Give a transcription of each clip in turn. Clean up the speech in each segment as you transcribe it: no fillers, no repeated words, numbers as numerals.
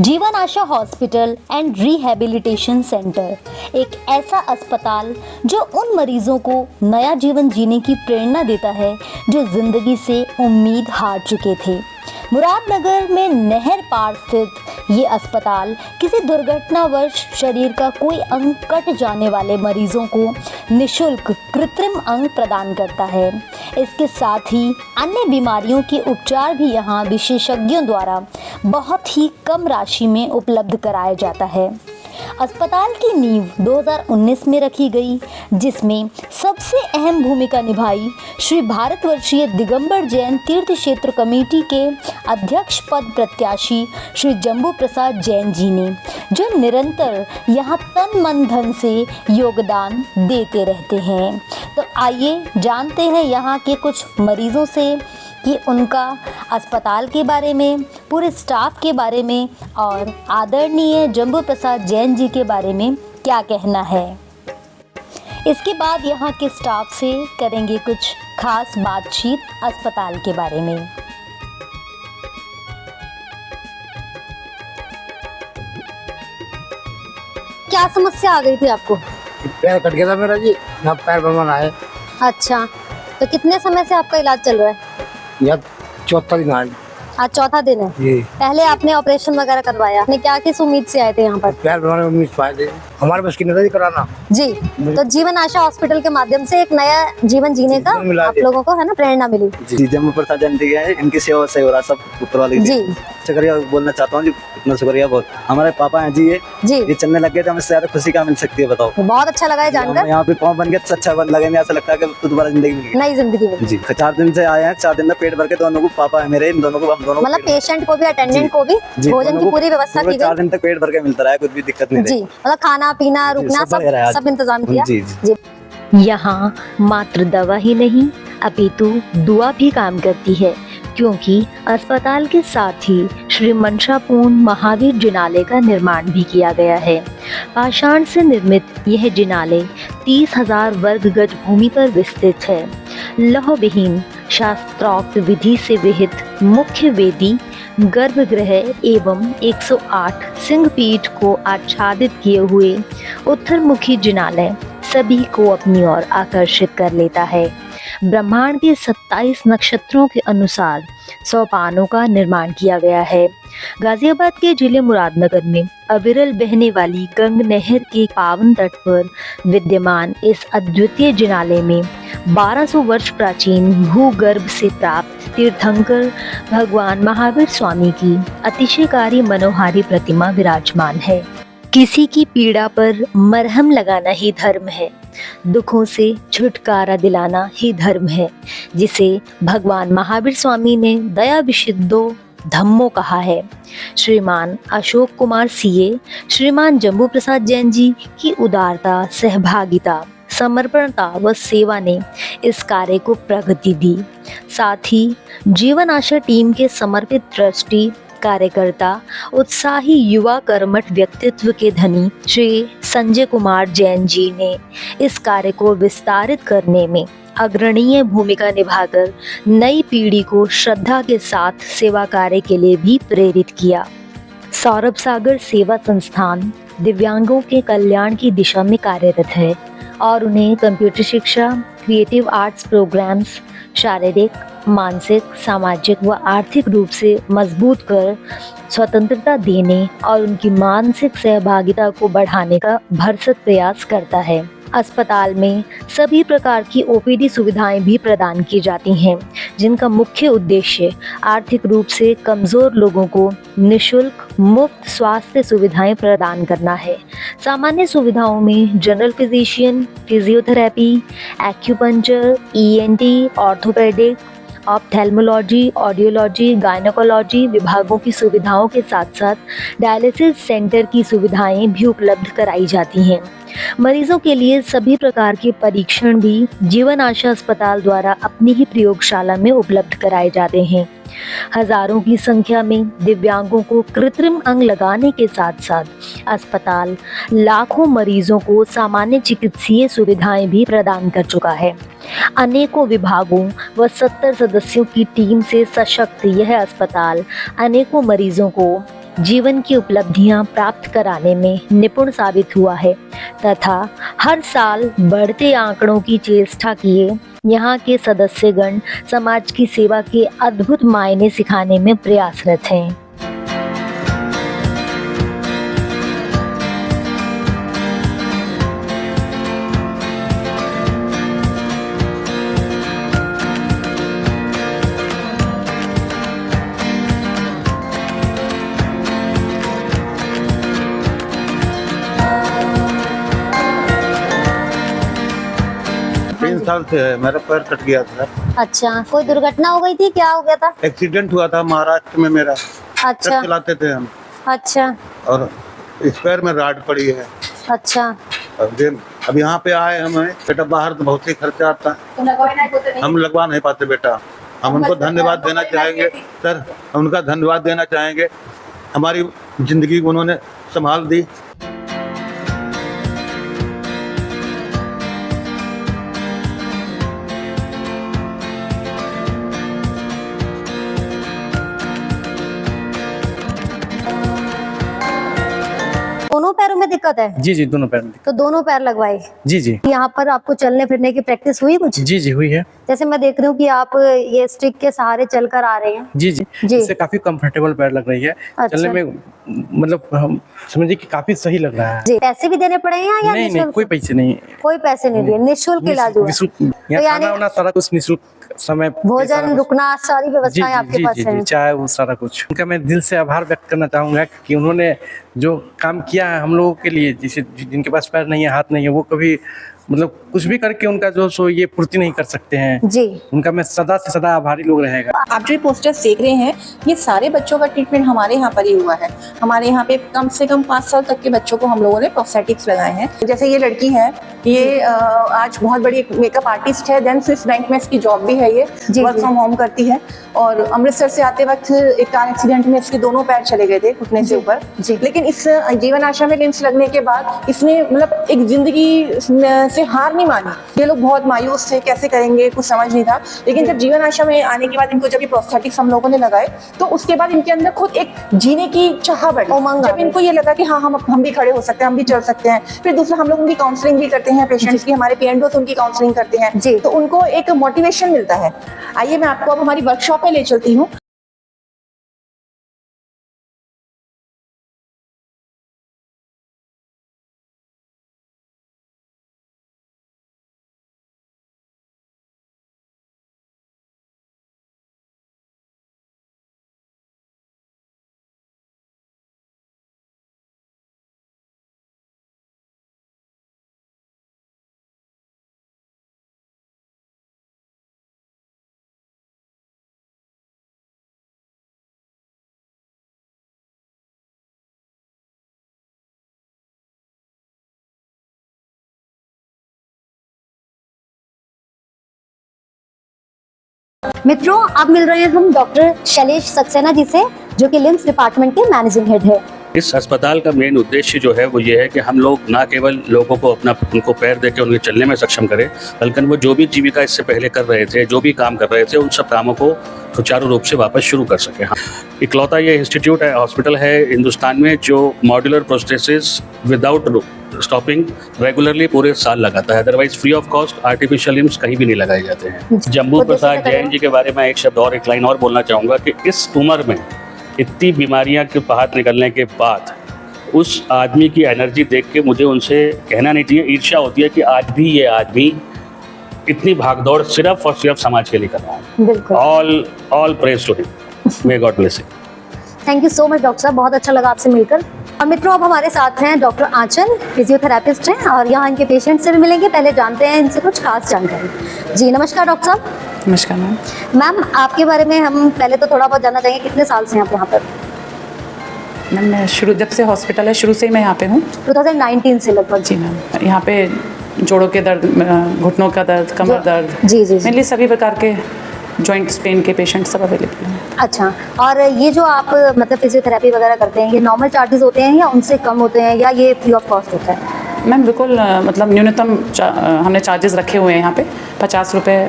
जीवन आशा hospital and rehabilitation centre एक ऐसा अस्पताल जो उन मरीजों को नया जीवन जीने की प्रेरणा देता है जो जिंदगी से उम्मीद हार चुके थे। मुरादनगर में नहर पार स्थित ये अस्पताल किसी दुर्घटनावश शरीर का कोई अंग कट जाने वाले मरीजों को निशुल्क कृत्रिम अंग प्रदान करता है। इसके साथ ही अन्य बीमारियों के उपचार भी यहाँ विशेषज्ञों द्वारा बहुत ही कम राशि में उपलब्ध कराया जाता है। अस्पताल की नींव 2019 में रखी गई, जिसमें सबसे अहम भूमिका निभाई श्री भारतवर्षीय दिगंबर जैन तीर्थ क्षेत्र कमेटी के अध्यक्ष पद प्रत्याशी श्री जम्बू प्रसाद जैन जी ने, जो निरंतर यहाँ तन मन धन से योगदान देते रहते हैं। तो आइए जानते हैं यहाँ के कुछ मरीजों से कि उनका अस्पताल के बारे में, पूरे स्टाफ के बारे में और आदरणीय जम्बू प्रसाद जैन जी के बारे में क्या कहना है। इसके बाद यहाँ के स्टाफ से करेंगे कुछ खास बातचीत अस्पताल के बारे में। क्या समस्या आ गई थी आपको? पैर कट गया था मेरा जी, ना पैर बनवाना है। अच्छा, तो कितने समय से आपका इलाज चल रहा है? यह चौथा दिन आज चौथा दिन है जी। पहले आपने ऑपरेशन वगैरह करवाया, आपने क्या किस उम्मीद से आए थे यहाँ पर? पैर बनवाने में उम्मीद पाए थे, हमारे बस की नहीं कराना जी। तो जीवन आशा हॉस्पिटल के माध्यम से एक नया जीवन जीने का आप लोगों को है ना प्रेरणा मिली। जी, जम्मू प्रसाद जैन जी है, इनकी सेवा से हो रहा सब ऊपर वाले जी। शुक्रिया बोलना चाहता हूँ जी, इतना शुक्रिया बहुत। हमारे पापा हैं जी, ये चलने लग गए थे, हमें ज्यादा खुशी क्या मिल सकती है बताओ। बहुत अच्छा लगा है जानकर। यहाँ पे पाँव बन गया तो अच्छा बन लगे, ऐसा लगता है कि दोबारा जिंदगी मिल गई, नई जिंदगी मिली जी। 4 दिन से आए हैं, 4 दिन में पेट भर के दोनों को, पापा है मेरे, इन दोनों को, हम दोनों मतलब पेशेंट को भी अटेंडेंट को भी भोजन की पूरी व्यवस्था की गई। 4 दिन तक पेट भर के मिलता रहा है, कुछ भी दिक्कत नहीं जी। मतलब खाना पीना रुकना सब इंतजाम किया जी। यहाँ मात्र दवा ही नहीं अपितु दुआ भी काम करती है, क्योंकि अस्पताल के साथ ही श्री मनसापूर्ण महावीर जिनालय का निर्माण भी किया गया है। पाषाण से निर्मित यह जिनालय 30,000 वर्ग गज भूमि पर विस्तृत है। लौह विहीन शास्त्रोक्त विधि से विहित मुख्य वेदी, गर्भगृह एवं 108 सिंहपीठ को आच्छादित किए हुए उत्तरमुखी जिनालय सभी को अपनी ओर आकर्षित कर लेता है। ब्रह्मांड के 27 नक्षत्रों के अनुसार सोपानों का निर्माण किया गया है। गाजियाबाद के जिले मुरादनगर में अविरल बहने वाली गंग नहर के पावन तट पर विद्यमान इस अद्वितीय जिनालय में 1200 वर्ष प्राचीन भूगर्भ से प्राप्त तीर्थंकर भगवान महावीर स्वामी की अतिशयकारी मनोहारी प्रतिमा विराजमान है। किसी की पीड़ा पर मरहम लगाना ही धर्म है, दुखों से छुटकारा दिलाना ही धर्म है, जिसे भगवान महावीर स्वामी ने दया विशुद्धो धम्मो कहा है। श्रीमान अशोक कुमार सीए, श्रीमान जम्बू प्रसाद जैन जी की उदारता, सहभागिता, समर्पणता व सेवा ने इस कार्य को प्रगति दी। साथ ही जीवन आशा टीम के समर्पित ट्रस्टी, कार्यकर्ता, उत्साही युवा कर्मठ व्यक्तित्व के धनी श्री संजय कुमार जैन जी ने इस कार्य को विस्तारित करने में अग्रणीय भूमिका निभाकर नई पीढ़ी को श्रद्धा के साथ सेवा कार्य के लिए भी प्रेरित किया। सौरभ सागर सेवा संस्थान दिव्यांगों के कल्याण की दिशा में कार्यरत है और उन्हें कंप्यूटर शिक्षा, क्रिएटिव आर्ट्स प्रोग्राम्स, शारीरिक, मानसिक, सामाजिक व आर्थिक रूप से मजबूत कर स्वतंत्रता देने और उनकी मानसिक सहभागिता को बढ़ाने का भरसक प्रयास करता है। अस्पताल में सभी प्रकार की ओपीडी सुविधाएं भी प्रदान की जाती हैं, जिनका मुख्य उद्देश्य आर्थिक रूप से कमज़ोर लोगों को निशुल्क मुफ्त स्वास्थ्य सुविधाएं प्रदान करना है। सामान्य सुविधाओं में general physician, physiotherapy, acupuncture, ENT, orthopaedic, ophthalmology, audiology, gynaecology विभागों की सुविधाओं के साथ साथ डायलिसिस सेंटर की सुविधाएं भी उपलब्ध कराई जाती हैं। मरीजों के लिए सभी प्रकार के परीक्षण भी जीवन आशा अस्पताल द्वारा अपनी ही प्रयोगशाला में उपलब्ध कराए जाते हैं। हजारों की संख्या में दिव्यांगों को कृत्रिम अंग लगाने के साथ साथ अस्पताल लाखों मरीजों को सामान्य चिकित्सीय सुविधाएं भी प्रदान कर चुका है। अनेकों विभागों व 70 सदस्यों की टीम से सशक्त यह अस्पताल अनेकों मरीजों को जीवन की उपलब्धियां प्राप्त कराने में निपुण साबित हुआ है तथा हर साल बढ़ते आंकड़ों की चेष्टा किए यहाँ के सदस्यगण समाज की सेवा के अद्भुत मायने सिखाने में प्रयासरत हैं। तीन साल से है, मेरा पैर कट गया था। अच्छा, कोई दुर्घटना हो गई थी, क्या हो गया था? एक्सीडेंट हुआ था महाराष्ट्र में मेरा। अच्छा ट्रक चलाते थे हम अच्छा और इस पैर में राड पड़ी है। अच्छा। अब यहाँ पे आए हमें, बेटा बाहर तो बहुत ही खर्चा आता है, हम लगवा नहीं पाते बेटा। हम उनको धन्यवाद देना चाहेंगे सर, हम उनका धन्यवाद देना चाहेंगे, हमारी जिंदगी को उन्होंने संभाल दी। दोनों पैरों में दिक्कत है? जी जी, दोनों पैर में। तो दोनों पैर लगवाए? जी जी यहाँ पर आपको चलने फिरने की प्रैक्टिस हुई कुछ? जी जी हुई है। जैसे मैं देख रही हूँ कि आप ये स्टिक के सहारे चलकर आ रहे हैं। जी जी जी। इससे काफी कंफर्टेबल पैर लग रही है। अच्छा। चलने में मतलब हम समझिए कि काफी सही लग रहा है। जी, पैसे भी देने पड़े हैं या नहीं नहीं, निःशुल्क? कोई पैसे नहीं। कोई पैसे नहीं दिए, निःशुल्क इलाज हुआ? निःशुल्क। तो यहाँ यानी खाना वाना सारा कुछ निःशुल्क, समय भोजन रुकना सारी जी व्यवस्थाएं जी आपके जी पास जी है? जी, चाहे वो सारा कुछ। उनका मैं दिल से आभार व्यक्त करना चाहूंगा कि उन्होंने जो काम किया है हम लोगों के लिए, जिसे जिनके पास पैर नहीं है, हाथ नहीं है, वो कभी मतलब कुछ भी करके उनका जो सो ये पूर्ति नहीं कर सकते हैं। जी। उनका मैं सदा से सदा आभारी लोग रहेगा। आप जो ये पोस्टर्स देख रहे हैं, ये सारे बच्चों का ट्रीटमेंट हमारे यहाँ पर ही हुआ है। हमारे यहाँ पे कम से कम 5 साल तक के बच्चों को हम लोगों ने प्रोस्थेटिक्स लगाए हैं। जैसे ये लड़की है, ये आज बहुत बड़ी एक मेकअप आर्टिस्ट है, देन स्विस बैंक में इसकी जॉब भी है, ये वर्क फ्रॉम होम करती है। और अमृतसर से आते वक्त एक कार एक्सीडेंट में इसके दोनों पैर चले गए थे घुटने से ऊपर। लेकिन इस जीवन आशा में लिम्स लगने के बाद इसने मतलब एक जिंदगी से हार नहीं मानी। ये लोग बहुत मायूस थे, कैसे करेंगे, कुछ समझ नहीं था। लेकिन जब जीवन आशा में आने के बाद इनको जब ये प्रोस्थेटिक्स हम लोगों ने लगाए, तो उसके बाद इनके अंदर खुद एक जीने की चाह बढ़ी। जब इनको ये लगा कि हाँ हम भी खड़े हो सकते हैं, हम भी चल सकते हैं। फिर दूसरा, हम लोग उनकी काउंसलिंग भी करते हैं, पेशेंट्स की, हमारे पीएनडोस उनकी काउंसलिंग करते हैं, तो उनको एक मोटिवेशन मिलता है। आइए मैं आपको अब हमारी वर्कशॉप पे ले चलती हूँ। मित्रों, अब मिल रहे हैं हम डॉक्टर शैलेश सक्सेना जी से, जो कि लिम्स डिपार्टमेंट के मैनेजिंग हेड है। इस अस्पताल का मेन उद्देश्य जो है वो ये है कि हम लोग ना केवल लोगों को उनको पैर देकर उनके चलने में सक्षम करें, बल्कि वो जो भी जीविका इससे पहले कर रहे थे, जो भी काम कर रहे थे, उन सब कामों को सुचारू रूप से वापस शुरू कर सकें। इकलौता ये इंस्टीट्यूट है, हॉस्पिटल है हिंदुस्तान में जो modular prosthesis without stopping regularly पूरे साल लगाता है। Otherwise free of cost artificial limbs कहीं भी नहीं लगाए जाते हैं। जम्बू प्रसाद जैन जी के बारे में एक शब्द और, एक लाइन और बोलना चाहूँगा कि इस उम्र में इतनी बीमारियां के बाहर निकलने के बाद उस आदमी की एनर्जी देख के मुझे उनसे कहना नहीं चाहिए, ईर्ष्या होती है कि आज भी ये आदमी इतनी भागदौड़ सिर्फ और सिर्फ समाज के लिए कर रहा है। All praise to him, may God bless him. Thank you so much doctor साहब, बहुत अच्छा लगा आपसे मिलकर। और मित्रों, अब हमारे साथ हैं डॉक्टर आंचल, फिजियोथेरापिस्ट हैं, और यहाँ इनके पेशेंट से भी मिलेंगे। पहले जानते हैं इनसे कुछ खास जानकारी। जी नमस्कार डॉक्टर साहब। नमस्कार मैम। मैम, आपके बारे में हम पहले तो थोड़ा बहुत जानना चाहेंगे, कितने साल से हैं आप यहाँ पर? मैम मैं जब से हॉस्पिटल है, शुरू से ही मैं यहाँ पे हूँ। 2019 से लगभग? जी मैम, यहाँ पे जोड़ों के दर्द, घुटनों का दर्द, कमर दर्द, जी जी मेनली सभी प्रकार के जॉइंट्स पेन के पेशेंट सब अवेलेबल हैं। अच्छा, और ये जो आप मतलब फिजियोथेरेपी वगैरह करते हैं, ये नॉर्मल चार्जेस होते हैं या उनसे कम होते हैं, या ये फ्री ऑफ कॉस्ट होता है? मैम बिल्कुल मतलब न्यूनतम हमने चार्जेस रखे हुए हैं यहाँ पे 50 रुपये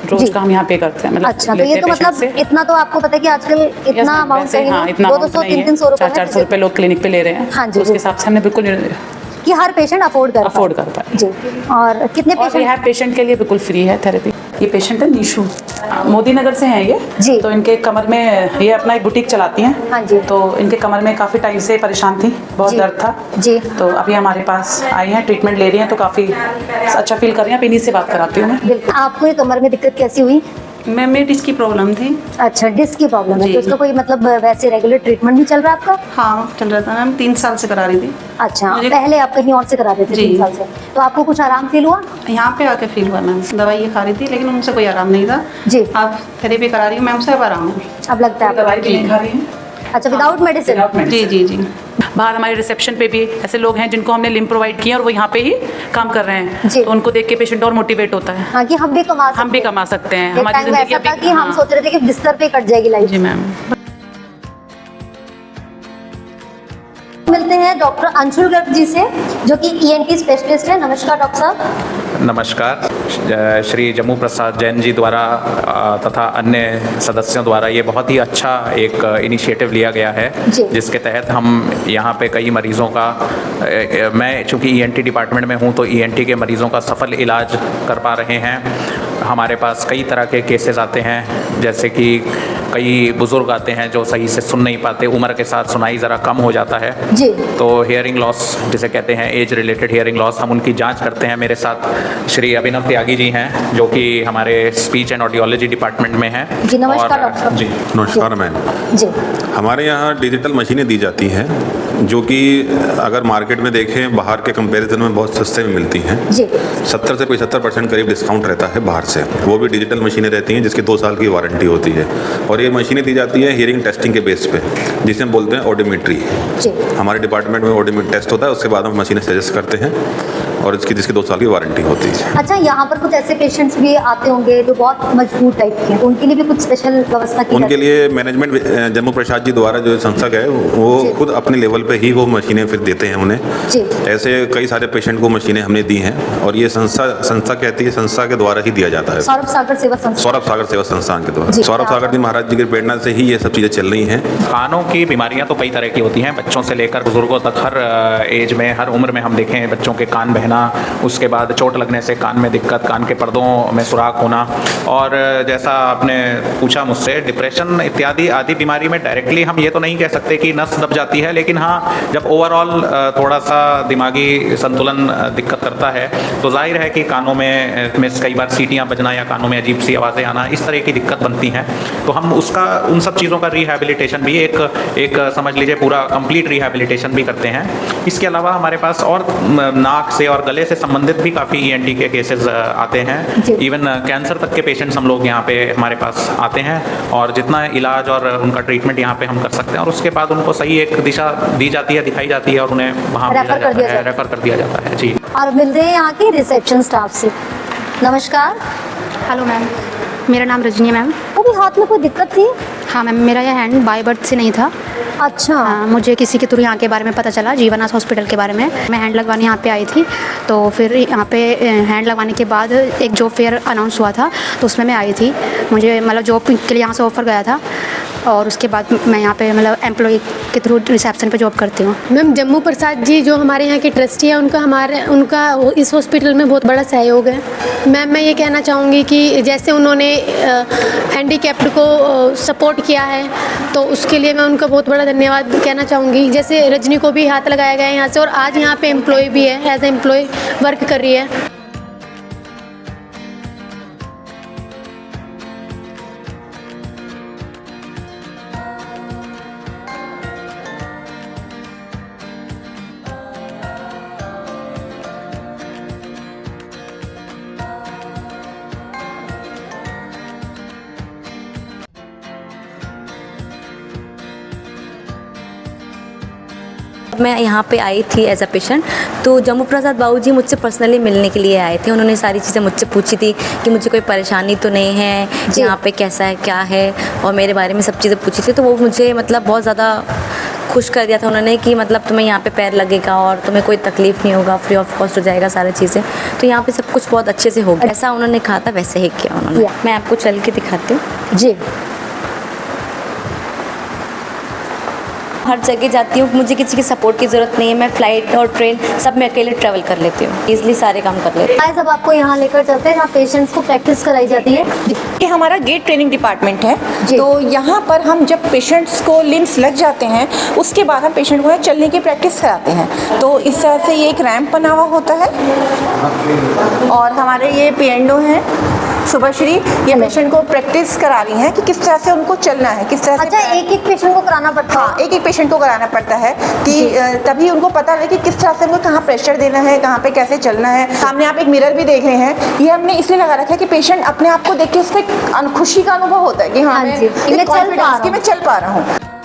रोज जी। का हम यहाँ पे करते हैं। मतलब अच्छा, तो लेते ये हैं तो patient मतलब से। इतना तो आपको पता है कि आजकल Yes, इतना ma'am, अमाउंट वैसे चाहिए, हाँ, इतना 200 300 रुपए 400 रुपए लोग क्लिनिक पे ले रहे हैं। हाँ जी, तो उसके जी। हिसाब से हमने बिल्कुल कि हर पेशेंट अफोर्ड कर पाए। जी। और कितने और पेशेंट? रिहैब पेशेंट के लिए बिल्कुल फ्री है थेरेपी। ये पेशेंट है निशु, मोदी नगर से हैं ये। जी। तो इनके कमर में, ये अपना एक बुटीक चलाती हैं। हाँ जी। तो इनके कमर में काफ़ी टाइम से परेशान थी, बहुत जी। दर्द था। जी। तो अभी हमारे पास आई हैं, ट्रीटमेंट ले रही हैं, तो काफ़ी अच्छा फील कर रही हैं। अब इन्हीं से बात कराती हूँ मैं। बिल्कुल। आपको ये कमर में दिक्कत कैसी हुई? मैम मेरी डिस्क की प्रॉब्लम थी। अच्छा, डिस्क की प्रॉब्लम है, जी। तो उसका कोई मतलब वैसे रेगुलर ट्रीटमेंट भी चल रहा है आपका? हाँ चल रहा था मैम, 3 साल से करा रही थी। अच्छा, मुझे- पहले आप कहीं और से करा रहे थे जी। 3 साल से, तो आपको कुछ आराम फील हुआ? यहाँ पे आके फील हुआ मैम, दवाई ये खा रही थी लेकिन उनसे कोई आराम नहीं था। जी। अब थेरेपी करा रही हूँ मैम से, अब आराम है। अब लगता है आपको? दवाई भी नहीं खा रही हैं। अच्छा, विदाउट मेडिसिन? जी जी जी। बाहर हमारे रिसेप्शन पे भी ऐसे लोग हैं जिनको हमने लिम्फ प्रोवाइड किया और वो यहाँ पे ही काम कर रहे हैं। जी। तो उनको देख के पेशेंट और मोटिवेट होता है। हाँ, कि हम भी कमा सकते हम भी कमा सकते हैं। एक टाइम जिंदगी ऐसा था अभी- कि हम हाँ। सोच रहे थे कि बिस्तर पे कट जाएगी लाइफ। जी मैम। मिलते हैं डॉक्टर अंशुल गर्ग जी से, जो कि ENT स्पेशलिस्ट है। नमस्कार डॉक्टर साहब। नमस्कार। श्री जम्मू प्रसाद जैन जी द्वारा तथा अन्य सदस्यों द्वारा ये बहुत ही अच्छा एक इनिशिएटिव लिया गया है, जी। जिसके तहत हम यहाँ पे कई मरीज़ों का, मैं चूँकि ENT डिपार्टमेंट में हूँ तो ENT के मरीज़ों का सफल इलाज कर पा रहे हैं। हमारे पास कई तरह के केसेस आते हैं, जैसे कि कई बुज़ुर्ग आते हैं जो सही से सुन नहीं पाते, उम्र के साथ सुनाई ज़रा कम हो जाता है, जी। तो हेयरिंग लॉस जिसे कहते हैं, एज रिलेटेड हेयरिंग लॉस, हम उनकी जांच करते हैं। मेरे साथ श्री अभिनव त्यागी जी हैं, जो कि हमारे स्पीच एंड ऑडियोलॉजी डिपार्टमेंट में हैं। जी, नमस्कार और- डॉक्टर साहब। जी नमस्कार मैम। जी। हमारे यहाँ डिजिटल मशीनें दी जाती हैं, जो कि अगर मार्केट में देखें बाहर के कंपैरिजन में बहुत सस्ते में मिलती हैं। जी। 70 से 75% करीब डिस्काउंट रहता है बाहर से। वो भी डिजिटल मशीनें रहती हैं जिसकी 2 साल की वारंटी होती है। और ये मशीनें दी जाती है हियरिंग टेस्टिंग के बेस पे, जिसे हम बोलते हैं ऑडियोमेट्री। जी। हमारे डिपार्टमेंट में ऑडियोमेट्री टेस्ट होता है, उसके बाद हम मशीनें सजेस्ट करते हैं और जिसकी 2 साल की वारंटी होती है। अच्छा, यहाँ पर कुछ ऐसे पेशेंट्स भी आते होंगे जो बहुत मजबूत टाइप के हैं, तो उनके लिए भी कुछ स्पेशल व्यवस्था की उनके जाती लिए मैनेजमेंट जम्मू प्रसाद जी द्वारा जो संस्था है, वो जी। खुद अपने लेवल पे ही वो मशीनें फिर देते हैं उन्हें। जी। ऐसे कई सारे पेशेंट को मशीनें हमने दी हैं, और ये संस्था कहती है, संस्था के द्वारा ही दिया जाता है। सौरभ सागर सेवा संस्था। सौरभ सागर सेवा संस्थान के द्वारा। जी। सौरभ सागर जी महाराज जी के प्रेरणा से ही ये सब चीज़ें चल रही हैं। कानों की बीमारियां तो कई तरह की होती हैं, बच्चों से लेकर बुजुर्गों तक, हर एज में, हर उम्र में हम देखें बच्चों के कान बहना, उसके बाद चोट लगने से कान में दिक्कत, कान के पर्दों में सुराख होना, और जैसा आपने पूछा मुझसे, डिप्रेशन इत्यादि आदि बीमारी में डायरेक्टली हम ये तो नहीं कह सकते कि नस दब जाती है, लेकिन हाँ, जब ओवरऑल थोड़ा सा दिमागी संतुलन दिक्कत करता है तो जाहिर है कि कानों में कई बार सीटियाँ बजना या कानों में अजीब सी आवाज़ें आना, इस तरह की दिक्कत बनती हैं। तो हम उसका, उन सब चीज़ों का रिहैबिलिटेशन भी एक समझ लीजिए पूरा कंप्लीट रिहैबिलिटेशन भी करते हैं। इसके अलावा हमारे पास और नाक से और गले से संबंधित भी काफ़ी ENT के केसेस आते हैं। इवन कैंसर तक के पेशेंट्स हम लोग यहाँ पे हमारे पास आते हैं, और जितना इलाज और उनका ट्रीटमेंट यहाँ पे हम कर सकते हैं, और उसके बाद उनको सही एक दिशा दी जाती है, दिखाई जाती है, और उन्हें वहाँ रेफर कर दिया जाता है। रेफर कर दिया जाता है। जी। और मिलते हैं यहाँ के रिसेप्शन स्टाफ से। नमस्कार। हेलो मैम, मेरा नाम रजनी है मैम। वो भी हाथ में कोई दिक्कत थी? हाँ मैम, मेरा यह हैंड बाय बर्थ से नहीं था। अच्छा। मुझे किसी के थ्रू यहाँ के बारे में पता चला, जीवनास हॉस्पिटल के बारे में। मैं हैंड लगवाने यहाँ पे आई थी, तो फिर यहाँ पे हैंड लगवाने के बाद एक जॉब फेयर अनाउंस हुआ था, तो उसमें मैं आई थी। मुझे मतलब जॉब के लिए यहाँ से ऑफ़र गया था, और उसके बाद मैं यहाँ पे मतलब एम्प्लॉय के थ्रू रिसेप्शन पे जॉब करती हूँ। मैम, जम्मू प्रसाद जी जो हमारे यहाँ के ट्रस्टी हैं, उनका इस हॉस्पिटल में बहुत बड़ा सहयोग है। मैम, मैं ये कहना चाहूँगी कि जैसे उन्होंने हैंडीकैप्ड को सपोर्ट किया है, तो उसके लिए मैं उनका बहुत बड़ा धन्यवाद कहना चाहूँगी। जैसे रजनी को भी हाथ लगाया गया है यहाँ से, और आज यहाँ पे एम्प्लॉय भी है, एज ए एम्प्लॉय वर्क कर रही है। मैं यहाँ पे आई थी एज अ पेशेंट, तो जम्मू प्रसाद बाबू जी मुझसे पर्सनली मिलने के लिए आए थे। उन्होंने सारी चीज़ें मुझसे पूछी थी कि मुझे कोई परेशानी तो नहीं है, यहाँ पे कैसा है क्या है, और मेरे बारे में सब चीज़ें पूछी थी। तो वो मुझे मतलब बहुत ज़्यादा खुश कर दिया था उन्होंने कि मतलब तुम्हें यहाँ पे पैर लगेगा और तुम्हें कोई तकलीफ नहीं होगा, फ्री ऑफ कॉस्ट हो जाएगा सारी चीज़ें। तो यहाँ पे सब कुछ बहुत अच्छे से हो गया, ऐसा उन्होंने कहा था वैसे ही किया उन्होंने। मैं आपको चल के दिखाती हूँ। जी, हर जगह जाती हूँ, मुझे किसी की सपोर्ट की ज़रूरत नहीं है। मैं फ़्लाइट और ट्रेन सब मैं अकेले ट्रैवल कर लेती हूँ, ईजिली सारे काम कर लेती हूँ। सब आपको यहाँ लेकर चलते हैं जहाँ पेशेंट्स को प्रैक्टिस कराई जाती है। ये हमारा गेट ट्रेनिंग डिपार्टमेंट है। तो यहाँ पर हम जब पेशेंट्स को लिम्स लग जाते हैं उसके बाद हम पेशेंट को चलने की प्रैक्टिस कराते हैं। तो इस तरह से ये एक रैंप बना हुआ होता है और हमारे ये पीएनओ हैं शुभश्री, ये पेशेंट को प्रैक्टिस करा रही हैं कि किस तरह से उनको चलना है, किस तरह से। अच्छा, एक एक पेशेंट को कराना पड़ता है? हाँ, एक एक पेशेंट को कराना पड़ता है कि तभी उनको पता लगे कि किस तरह से उनको कहाँ प्रेशर देना है, कहाँ पे कैसे चलना है। सामने आप एक मिरर भी देख रहे हैं, ये हमने इसलिए लगा रखा है कि पेशेंट अपने आप को देख के उसको एक खुशी का अनुभव होता है कि हाँ मैं चल पा रहा हूँ।